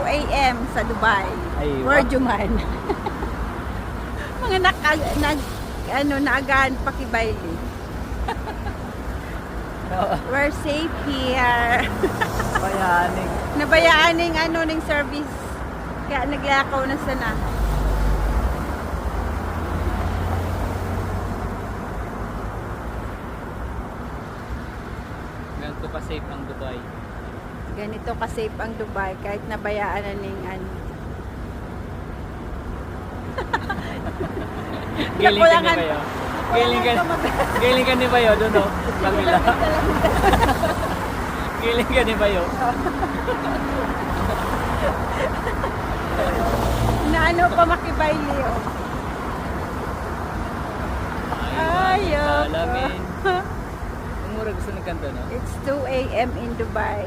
a.m. sa Dubai. Ay, Where wow. you man? Mga naagahan pakibayli. We're safe here. Bayaning. Nabayaan ning service. Kaya naglakaw na sana. Ganito pa safe ang Dubai. Ganito ka-safe ang Dubai kahit nabayaan na Giling ka ni Bayo. Giling ka ni Bayo doon o. Kabila. Giling ka ni Bayo. Na ano pa makibayli oh. Ayaw. Alamin. Ang mura gusto ng kanto, no? It's 2 a.m. in Dubai.